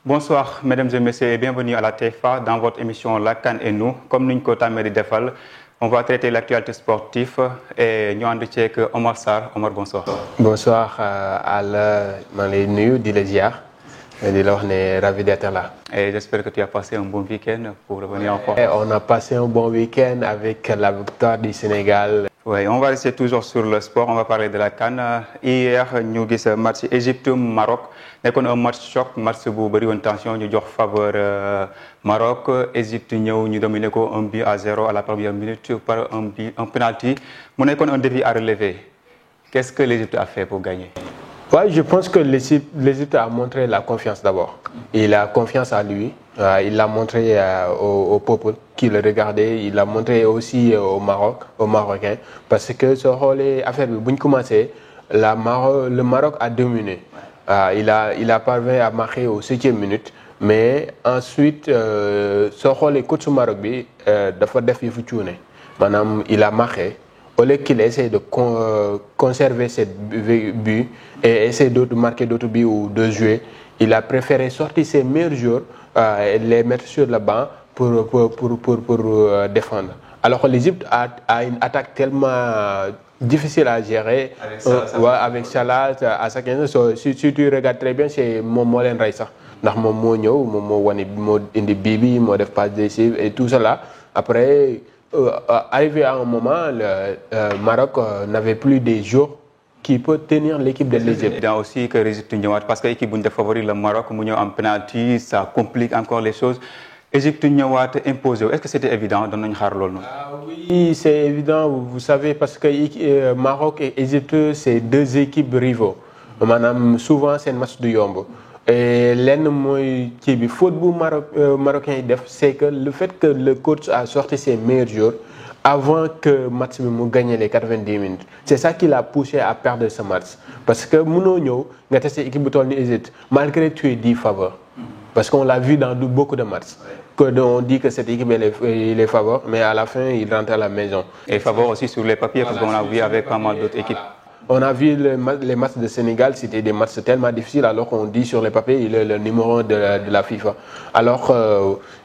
Bonsoir mesdames et messieurs et bienvenue à la TFA dans votre émission La CAN et nous. Comme nous ko tàmmee di defal, on va traiter l'actualité sportive et ñu ànd ceeg Omar Sarr. Omar, bonsoir. Bonsoir Al, maa ngi lay nuyu di la ziar di la wax ne ravi d'être là. Et j'espère que tu as passé un bon week-end pour revenir en forme. On a passé un bon week-end avec la victoire du Sénégal. Oui, on va rester toujours sur le sport, on va parler de la CAN. Hier ñu gis match Égypte-Maroc nekkoon un match choc, match bu bëri woon tension ñu jox faveur Maroc. Égypte ñëw ñu dominer ko 1-0 à la première minute par un penalty. Mu nekkoon un défi à relever. Qu'est-ce que l'Égypte a fait pour gagner? Ouais, je pense que l'Égypte a montré la confiance d'abord. Il a confiance en lui. Il l'a montré au peuple qui le regardait. Il l'a montré aussi aux Marocains. Parce que ce rôle affaire bi bu ñu commencé le Maroc a dominé. Il a parvenu à marquer au 7e minute. Mais ensuite ce rôle coach Maroc bi dafa def yëfu cuune. Maanaam il a marqué. Au lieu qu'il essaie de conserver ses buts et essayer de marquer d'autres buts ou de jouer, il a préféré sortir ses meilleurs joueurs et les mettre sur le banc pour défendre. Alors que l'Égypte a une attaque tellement difficile à gérer avec Salah à sa 15. Si tu regardes très bien, c'est moom moo leen rey sax ndax moom moo ñëw moom moo wane moo indi bii bi moo def passe décisive et tout cela. Après arrivé à un moment, le Maroc n'avait plus des joueurs qui peuvent tenir l'équipe de l'Égypte. C'est évident aussi que l'Égypte ñëwaat parce que l'équipe bu ñu favori le Maroc mu ñëw en penalty, ça complique encore les choses. Égypte ñëwaat imposé. Est-ce que c'était évident doon nañu xaar loolu noonu? Oui, c'est évident. Vous savez parce que Maroc et Égypte c'est deux équipes rivaux. Maanaam souvent c'est un match du yomb. Et lenn mooy kii bi faute bu Marocain yi def c'est que le fait que le coach a sorti ses meilleurs joueurs avant que match bi mu gagné les 90 minutes c'est ça qui l'a poussé à perdre ce match parce que mënoo ñëw nga testé équipe bu toll ni Égypte malgré tu es 10 faveurs parce qu'on l'a vu dans beaucoup de matchs que on dit que cette équipe il est faveur mais à la fin il rentre à la maison. Et faveur aussi sur les papiers parce qu'on a vu avec pas mal d'autres équipes. On a vu les matchs de Sénégal, c'était des matchs tellement difficiles alors qu'on dit sur les papiers il est le numéro 1 de la FIFA. Alors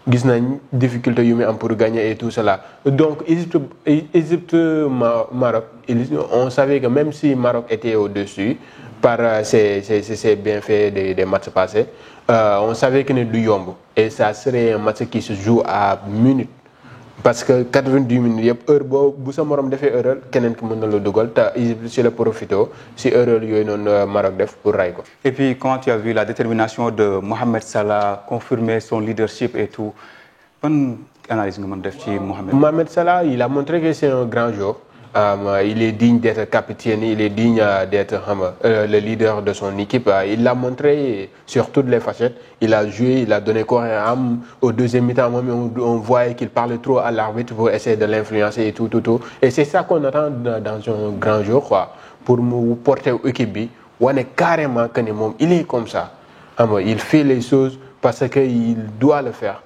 gis nañ difficulté yu muy am pour gagner et tout cela. Donc Égypte Maroc, on savait que même si Maroc était au-dessus par ses bienfaits des matchs passés, on savait que ne du yomb et ça serait un match qui se joue à minutes. Parce que 90 minutes yëpp heure boobu bu sa morom defee erreur keneen ki mën na la dugal te Égypte ci la profito si erreur yooyu noonu Maroc def pour ray ko. Et puis quand tu as vu la détermination de Mohamed Salah confirmer son leadership et tout ban analyse nga mën def ci Mohamed. Mohamed Salah il a montré que c'est un grand joueur. Il est digne d'être capitaine, il est digne d'être le leader de son équipe. Il l'a montré sur toutes les facettes. Il a joué, il a donné corps et âme. Au deuxième mi-temps, on voyait qu'il parlait trop à l'arbitre pour essayer de l'influencer et tout. Et c'est ça qu'on attend dans un grand joueur, quoi. Pour me porter l'équipe, on est carrément que il est comme ça. Il fait les choses parce qu'il doit le faire.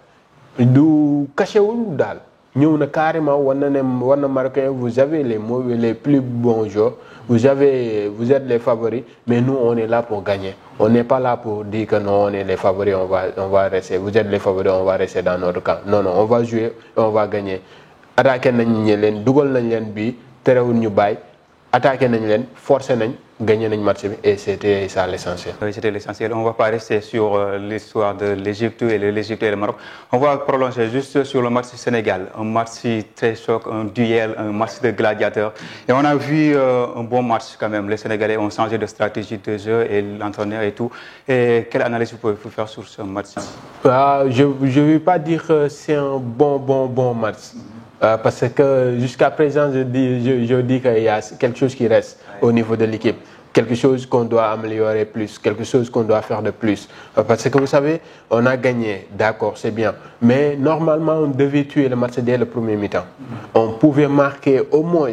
Il doit cacher ou daal. ñëw na carrément war na Marocain vous avez les plus bons joueurs vous êtes les favoris mais nous on est là pour gagner on n'est pas là pour dire que non on est les favoris on va rester vous êtes les favoris on va rester dans notre camp non on va jouer et on va gagner attaqué nañ leen dugal nañ leen bi terewul ñu bàyyi attaqué nañ leen forcé nañ gagné nañ match bi et c'était ça l'essentiel. Oui, c'était l'essentiel. On va pas rester sur l'histoire de l'Égypte et le Maroc. On va prolonger juste sur le match Sénégal. Un match très choc, un duel, un match de gladiateurs. Et on a vu un bon match quand même. Les Sénégalais ont changé de stratégie de jeu et l'entraîneur et tout. Et quelle analyse vous pouvez faire sur ce match? Je ne vais pas dire que c'est un bon match. Parce que jusqu'à présent, je dis qu'il y a quelque chose qui reste au niveau de l'équipe. Quelque chose qu'on doit améliorer plus, quelque chose qu'on doit faire de plus. Parce que vous savez, on a gagné, d'accord, c'est bien. Mais normalement, on devait tuer le match dès le premier mi-temps. On pouvait marquer au moins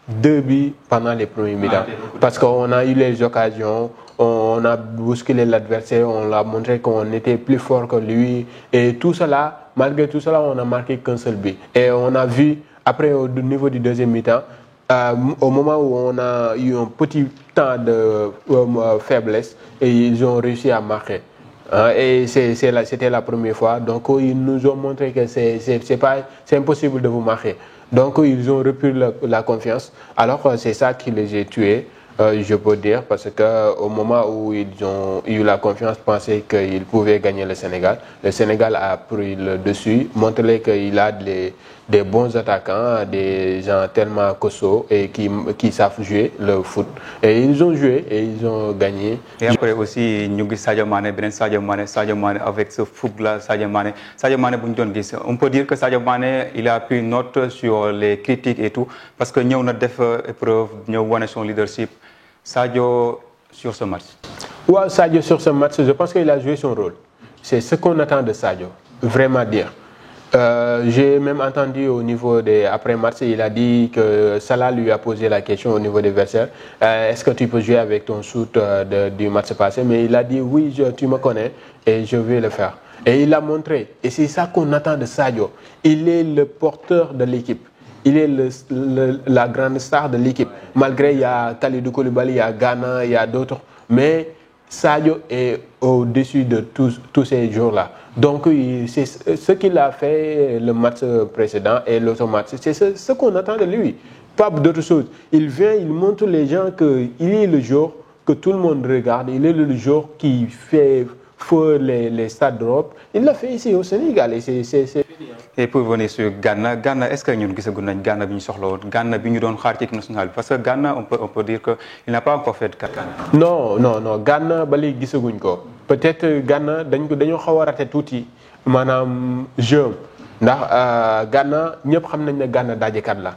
2 buts pendant les premiers mi-temps. Parce qu'on a eu les occasions, on a bousculé l'adversaire, on l'a montré qu'on était plus fort que lui. Et tout cela, malgré tout cela, on n'a marqué qu'un seul but. Et on a vu, après au niveau du deuxième mi-temps, au moment où on a eu un petit temps de faiblesse, et ils ont réussi à marquer. Et c'était la première fois. Donc ils nous ont montré que c'est impossible de vous marquer. Donc ils ont repris la confiance. Alors c'est ça qui les a tués. Je peux dire, parce qu'au moment où ils ont eu la confiance, pensaient qu'ils pouvaient gagner le Sénégal a pris le dessus, montré qu'il a des bons attaquants, des gens tellement costauds et qui savent jouer le foot. Et ils ont joué et ils ont gagné. Et après aussi, nous avons Sadio Mané avec ce foot-là, Sadio Mané, on peut dire que Sadio Mané, il a pris note sur les critiques et tout, parce que nous avons fait épreuve, nous avons son leadership. Sadio sur ce match. Ouais, Sadio sur ce match, je pense qu'il a joué son rôle. C'est ce qu'on attend de Sadio, vraiment dire. J'ai même entendu au niveau des après-match, il a dit que Salah lui a posé la question au niveau des adversaires. Est-ce que tu peux jouer avec ton shoot du match passé? Mais il a dit oui, tu me connais et je vais le faire. Et il l'a montré. Et c'est ça qu'on attend de Sadio. Il est le porteur de l'équipe. Il est la grande star de l'équipe. Malgré il y a Kalidou Koulibaly, il y a Ghana, il y a d'autres. Mais Sadio est au-dessus de tous ces jours-là. Donc c'est ce qu'il a fait le match précédent et l'autre match. C'est ce qu'on attend de lui. Pas d'autre chose. Il vient, il montre les gens qu'il est le joueur que tout le monde regarde. Il est le joueur qui fait feu les stades d'Europe. Il l'a fait ici au Sénégal. Et pour venir sur Ghana, est-ce que nous avons Ghana Ghana nationale? Parce que Ghana, on peut dire qu'il n'a pas encore fait de Ghana. Non. Ghana, peut-être Ghana, nous avons raté tout. Madame, jeu. Ghana, nous savons Ghana dajekat la.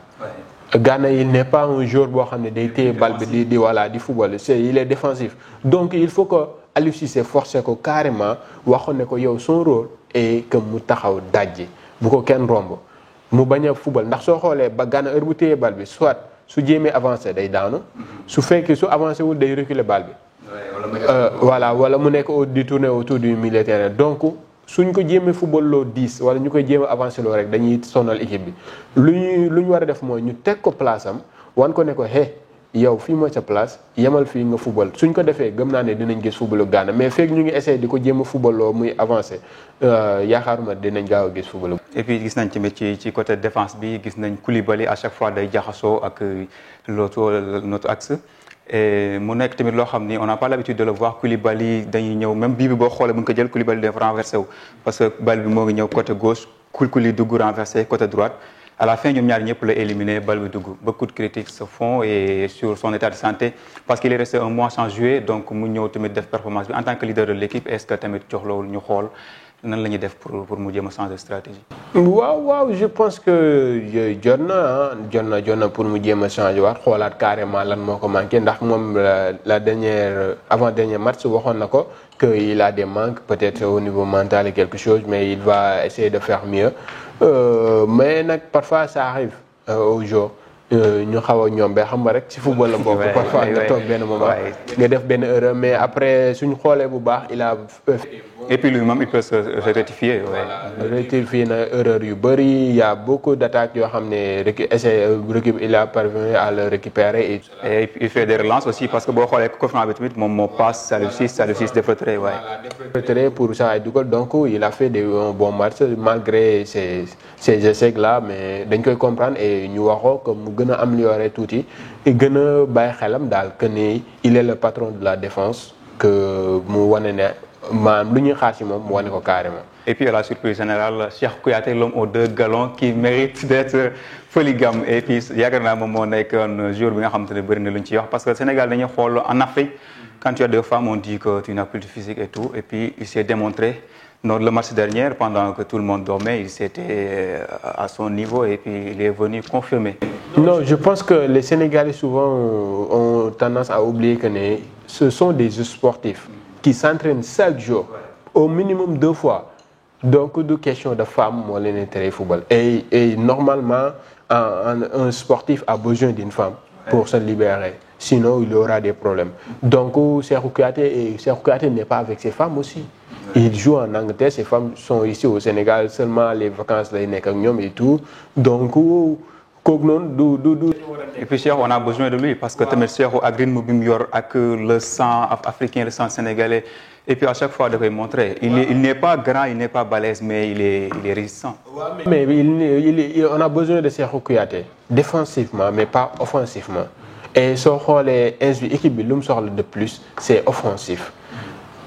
Ghana, il n'est pas un joueur qui est football. Il est défensif. Donc il faut que Aliou Cissé force carrément son rôle et que mu taxaw dajji bu ko kenn romb mu baña football ndax so xolé ba Ghana heure bu téye bal bi soit su jémé avancer day daanu su fekkee su avancer wul day reculer bal bi voilà wala mu nek di tourner autour du milieu terrain donc suñ ko jémé football lo 10 wala ñukoy jéma avancer lo rek dañuy sonal équipe bi luñ wara def moy ñu tek ko place am wan ko ne ko yow fii mooy sa place yemal fii nga football suñ ko defee gëm naa ne dinañ gis footballu Ghana mais fekk ñu ngi essayé di ko jéem a footballoo muy avancé yaakaaruma dinañ gaaw a gis footballu. Et puis gis nañ tamit ci côté défense bi gis nañ Koulibaly à chaque fois day jaxasoo ak notre axe et mu nekk tamit loo xam ni on n'a pas l'habitude de le voir Koulibaly dañuy ñëw même bii bi boo xoolee bu ñu ko jël Koulibaly dafa renversé wu parce que bal bi moo ngi ñëw côté gauche Koulibaly dugg renversé côté droite. À la fin, nous avons éliminé Balbedougou. Beaucoup de critiques se font et sur son état de santé parce qu'il est resté un mois sans jouer. Donc, nous avons fait des performances. En tant que leader de l'équipe, est-ce que tu as nan lañuy def pour mu jéem changer stratégie. waaw je pense que jot na pour mu jéem changer waat xoolaat carrément lan moo ko manqué ndax moom la dernière avant dernier match waxoon na ko que il a des manques peut-être au niveau mental et quelque chose mais il va essayer de faire mieux mais nag parfois ça arrive au jour ñu xaw a ñoom ba xam nga rek ci football la bokk parfois nga toog benn moment nga def benn erreur mais après suñu xoolee bu baax Et puis lui-même, il peut se rectifier. Rectifier na erreur yu bëri, il y a beaucoup d'attaques yoo xam ne il a parvenu à le récupérer. Et il fait des relances aussi parce que boo xoolee Kofian bi tamit moom moo passe Saliou Ciss def retrait pour ça ay dugal, donc il a fait un bon match malgré ces échecs là, mais dañ koy comprendre et ñu waxoo que mu gën a améliorer tuuti et gën a bàyyi xelam daal que ni il est le patron de la défense, que mu wane ne maanaam lu ñuy xaar ci moom mu wane ko carrément. Et puis à la surprise générale, Cheikh Kouyaté, l'homme aux 2 galons qui mérite d'être polygame. Et puis yaakaar naa moom moo nekk un jour bi nga xamante ne bëri na lu ñu ci wax parce que Sénégal dañuy xool en Afrique quand tu as 2 femmes on dit que tu n'as plus de physique et tout, et puis il s'est démontré dans le match dernier pendant que tout le monde dormait, il s'était à son niveau et puis il est venu confirmer. Non, je pense que les Sénégalais souvent ont tendance à oublier que ce sont des sportifs qui s'entraînent chaque jour, au minimum 2 fois. Donc, de question de femmes, moi, les football. Et normalement, un sportif a besoin d'une femme pour se libérer. Sinon, il aura des problèmes. Donc, Cheikhou Kouyaté n'est pas avec ses femmes aussi. Il joue en Angleterre, ses femmes sont ici au Sénégal, seulement les vacances, là, et tout. Donc, et puis Cheikh, on a besoin de lui parce que tamit Cheikh Agrin Mobim yor ak le sang africain, le sang sénégalais. Et puis à chaque fois, il doit montrer. Il n'est pas grand, il n'est pas balèze, mais il est résistant. Mais on a besoin de Cheikhou Kouyaté défensivement, mais pas offensivement. Et sur l'équipe de plus, c'est offensif.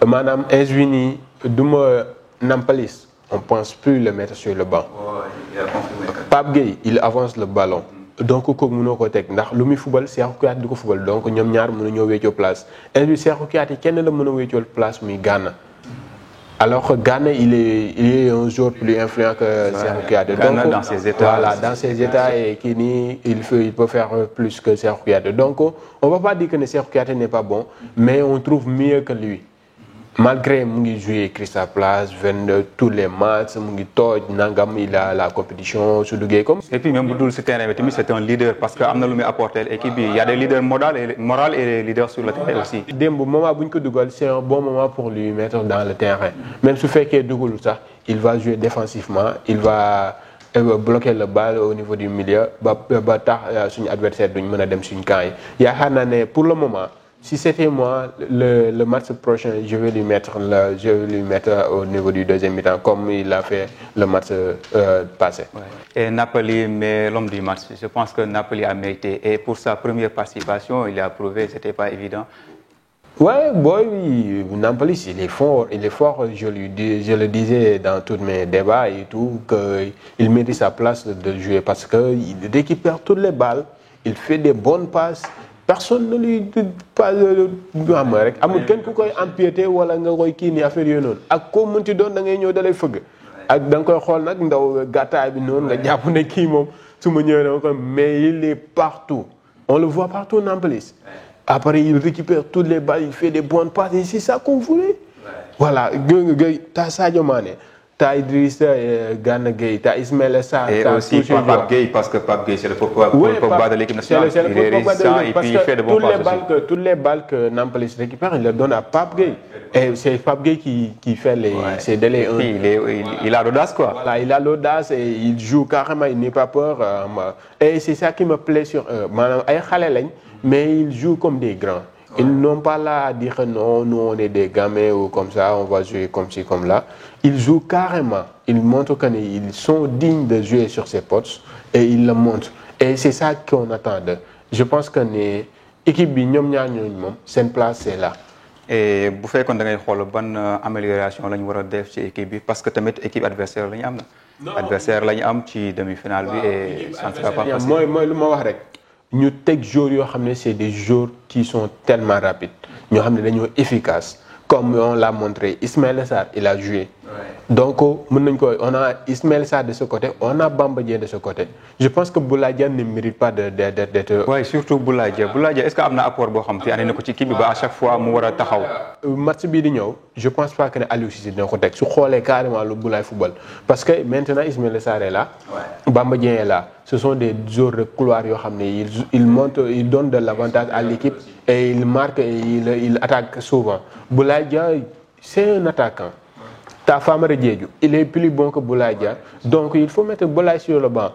Madame Ezwini, Douma Nampalis, on ne pense plus le mettre sur le banc. Pape Gueye, il avance le ballon. Donc, comme nous avons le football, c'est Kouyaté du football. Donc, nous avons une place. Et lui, c'est Kouyaté qui a une place, mais Ghana. Alors que Ghana, il est un joueur plus influent que Cheikhou Kouyaté. Ghana dans ses états. Voilà, dans ses états, et Kini, il peut faire plus que Cheikhou Kouyaté. Donc, on ne va pas dire que Cheikhou Kouyaté n'est pas bon, mais on trouve mieux que lui. Malgré qu'il joue Crystal Palace, tous les matchs, il a la compétition sur le game. Et puis même Boudoul, c'est un leader parce qu'il a apporté l'équipe. Il y a des leaders moraux et des leaders sur le terrain aussi. C'est un bon moment pour lui mettre dans le terrain. Même si fait qu'il il va jouer défensivement, il va bloquer le balle au niveau du milieu, son adversaire pour le moment. Si c'était moi, le match prochain, je vais lui mettre au niveau du deuxième mi-temps, comme il a fait le match passé. Ouais. Et Napoli, mais l'homme du match, je pense que Napoli a mérité. Et pour sa première participation, il a prouvé que ce n'était pas évident. Ouais, oui, Napoli, il est fort. Je le disais dans tous mes débats et tout, qu'il mérite sa place de jouer parce qu'il récupère toutes les balles, il fait des bonnes passes. Personne ne lui pas rek amul kenn ku koy empiété wala nga koy kii ni affaire yooyu noonu ak ko mënti doon da ngay ñëw dalay fëgg ak da nga koy xool nag ndaw gàttaay bi noonu nga jàpp ne kii moom su ma ñëwee dama koy mais il est partout, on le voit partout en plus. Après il récupère toutes les balles, il fait des bonnes passes et c'est ça qu'on voulait. Voilà, t'as Sadio Mané, t'as Idrissa Gana Gueye, t'as Ismaïla Sarr. Et aussi Pape Gueye, parce que Pape Gueye, c'est le Pogba de l'équipe nationale. Il est résistant et puis il fait de bons passes aussi. Toutes les balles que Nampalys récupère, il les donne à Pape Gueye. Et c'est Pape Gueye qui fait ses délais. Et puis il a l'audace, quoi. Voilà, il a l'audace et il joue carrément, il n'est pas peur. Et c'est ça qui me plaît sur eux. Mais ils jouent comme des grands. Ils n'ont pas là à dire non, nous on est des gamins ou comme ça, on va jouer comme ci, comme là. Ils jouent carrément. Ils montrent qu'ils sont dignes de jouer sur ces postes et ils le montrent. Et c'est ça qu'on attend d'eux. Je pense que l'équipe, c'est une place, c'est là. Et vous faites qu'on a une bonne amélioration parce que l'équipe adversaire, l'adversaire, demi-finale, et ça ne sera pas facile. Moi, nous c'est des joueurs qui sont tellement rapides, nous sommes efficaces. Comme on l'a montré, Ismaïla Sarr, il a joué. Donc, on a Ismaïla Sarr de ce côté, on a Bamba Dieng de ce côté. Je pense que Boulaye Dia ne mérite pas d'être... Oui, surtout Boulaye Dia. Boulaye Dia, est-ce qu'il y a un apport à chaque fois match Bidigno, je ne pense pas que Aliou Cissé est dans le contexte. Je crois carrément le Boulaye football. Parce que maintenant, Ismaïla Sarr est là, Bamba Dieng est là. Ce sont des joueurs de couloir, ils donnent de l'avantage à l'équipe et ils marquent et ils attaquent souvent. Boulaye Dia, c'est un attaquant. t'as Famara Diédhiou, il est plus bon que Boulaye Dia. Donc il faut mettre Boulaye sur le banc.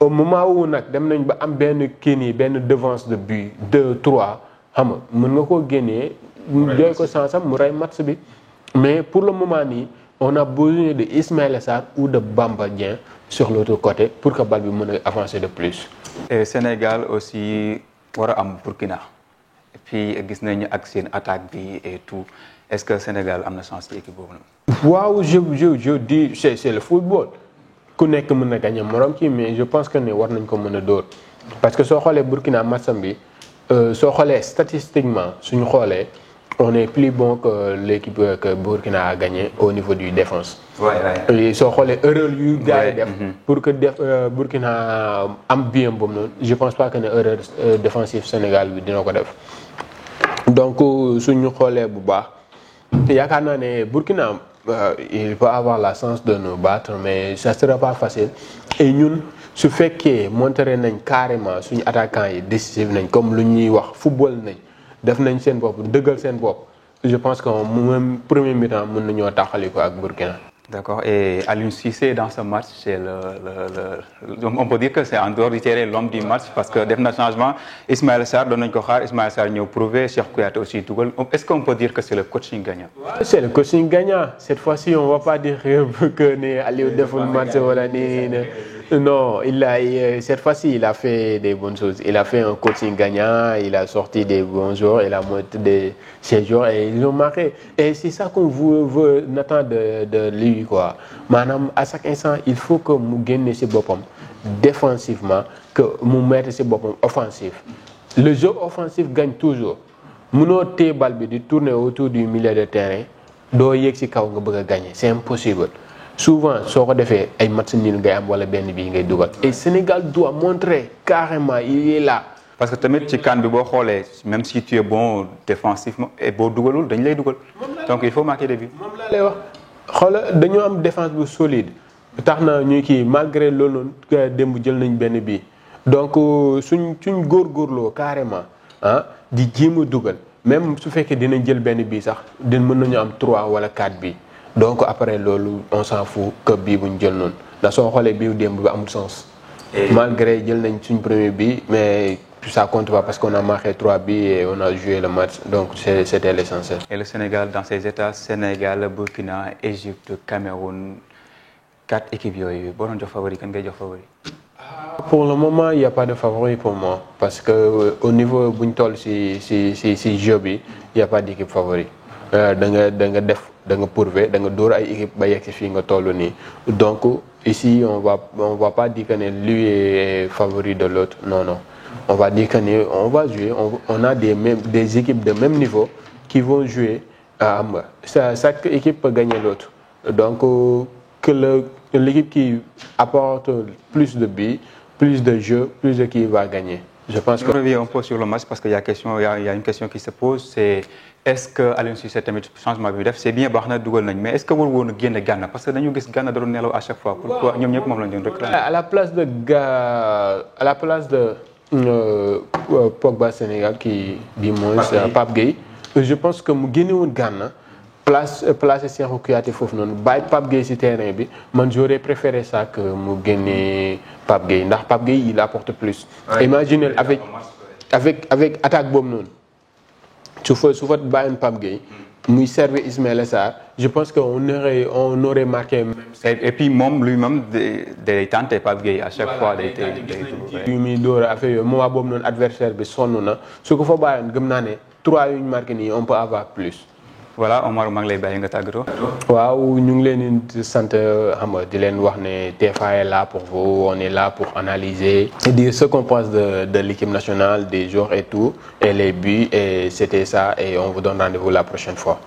Au moment où nag dem nañ ba am benn kii nii benn devance de but 2-3 xam nga mën nga koo génnee. doy ko sansam mu rey match bi. mais pour le moment nii on a besoin de Ismaïla Sarr ou de Bamba Dieng sur l'autre côté pour que bal bi mën a avancer de plus. et Sénégal aussi war a am Burkina et puis gis nañu ak seen attaque bi et tout est-ce que Sénégal am na chance ci équipe boobu noonu. waaw je dis c'est le football. ku nekk mën na gagner morom ci mais je pense que ne war nañ ko mën a dóor parce que soo xoolee Burkina matcham bi soo xoolee statistiquement suñu xoolee on est plus bon que l'équipe que Burkina a gagné au niveau du défense. Ouais. soo xoolee erreur yu gars yi def pour que Burkina am bien boobu noonu je pense pas que ne erreur défensive Sénégal bi dina ko def donc suñu xoolee bu baax yaakaar naa ne Burkina. Il peut avoir la chance de nous battre mais ça sera pas facile et ñun su fekkee montré nañ carrément suñu attaquants yi décisif nañ comme lu ñuy wax football nañ def nañ seen bopp dëggal seen bopp je pense que même premier mi-temps mën nañoo taxali ko ak Burkina. D'accord. Et Aliou Cissé dans ce match c'est on peut dire que c'est en dehors du terrain l'homme du match parce que def na changement Ismaïla Sarr doon nañ ko xaar Ismaïla Sarr ñëw prouver Cheikh Kouyaté aussi dugal est-ce qu'on peut dire que c'est le coaching gagnant? C'est le coaching gagnant cette fois-ci on va pas dire que ne Aliou deful match wala ni non cette fois-ci il a fait des bonnes choses il a fait un coaching gagnant il a sorti des bons joueurs il a monté ses joueurs et ils ont marqué et c'est ça qu'on veut attend de lui quoi maanaam à chaque instant il faut que mu génne ci boppam défensivement que mu mettre ci boppam offensif le jeu offensif gagne toujours mënoo téye bal bi di tourner autour du milieu de terrain doo yéeg ci kaw nga bëgg a gagner c'est impossible souvent soo ko defee ay match nul ngay am wala benn bii ngay dugal et Sénégal doit montrer carrément il est là. parce que tamit ci CAN bi boo xoolee même si tu es bon défensivement et boo dugalul dañ lay dugal donc il faut marquer des buts. moom laa lay wax xoolal dañoo am défense bu solide tax na ñuy kii malgré loolu noonu démb jël nañ benn bii donc suñ góorgóorloo carrément di jéem a dugal même su fekkee dinañ jël benn bii sax mën nañu am 3 wala 4 bii. donc après loolu on s'en fout que bii bu ñu jël noonu ndax soo xoolee bii démb bi amul sens. malgré jël nañ suñ premier bi mais ça compte pas parce qu'on a marqué 3 buts et on a joué le match donc c'était l'essentiel. Et le Sénégal dans ses états Sénégal Burkina Égypte Cameroun 4 équipes yooyu boo doon jox favori kan ngay jox favori. Pour le moment il y a pas de favori pour moi parce que au niveau bu ñu toll ci jeu bi il y a pas d'équipe favori da nga prouver da nga dóor ay équipe ba yegg si fii nga toll nii donc ici on va pas dire que ne lui est favori de l'autre non on va dire que ne on va jouer on a des équipes de même niveau qui vont jouer chaque équipe peut gagner l'autre donc que l'équipe qui apporte plus de buts plus de jeu plus de qui va gagner. Je pense que on revient un peu sur le match parce qu'il y a une question qui se pose c'est est-ce que Aliou Cissé tamit changement bi def c'est bien baax na dugal nañ mais est-ce que war woon a génne Gana parce que dañu gis Gana da doon nelaw à chaque fois pourquoi ñoom ñëpp moom lañ doon réclamer. à la place de Pogba Sénégal qui dit moins Pape Gueye je pense que mu génne woon Gana place Cheikhou Kouyaté foofu noonu bàyyi Pape Gueye ci terrain bi man j'aurais préféré ça que mu génne Pape Gueye ndax Pape Gueye il apporte plus. Imaginez avec attaque boobu noonu. su fa bàyyoon Pape Gueye muy servir Ismaïla Sarr je pense que on aurait marqué même. et puis moom lui-même day tenté Pape Gueye à chaque fois day yu muy door affaire yooyu moment boobu noonu adversaire bi sonn na su ko fa bàyyoon gëm naa ne 3 yu ñu marqué nii on peut avoir plus. voilà Omar maa ngi lay bàyyi nga tàggatoo. waaw ñu ngi leen di sant xam nga di leen wax ne TFA est là pour vous on est là pour analyser et dire ce qu'on pense de l'équipe nationale des joueurs et tout et les buts et c'était ça et on vous donne rendez-vous la prochaine fois.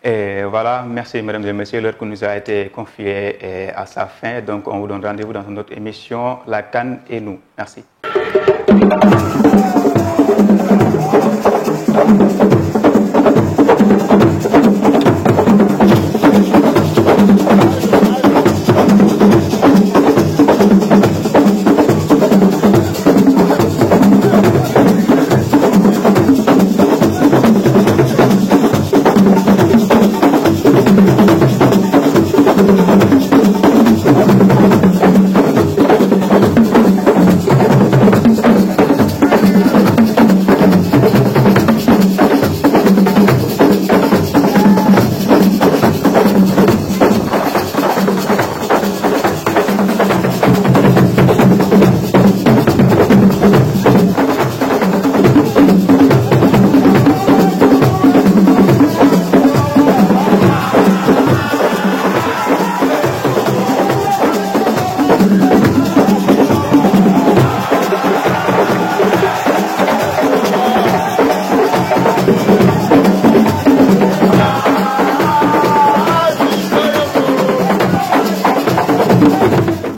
Et voilà, merci mesdames et messieurs, l'heure qui nous a été confiée est à sa fin, donc on vous donne rendez-vous dans une autre émission, La CAN et nous. Merci. Thank you.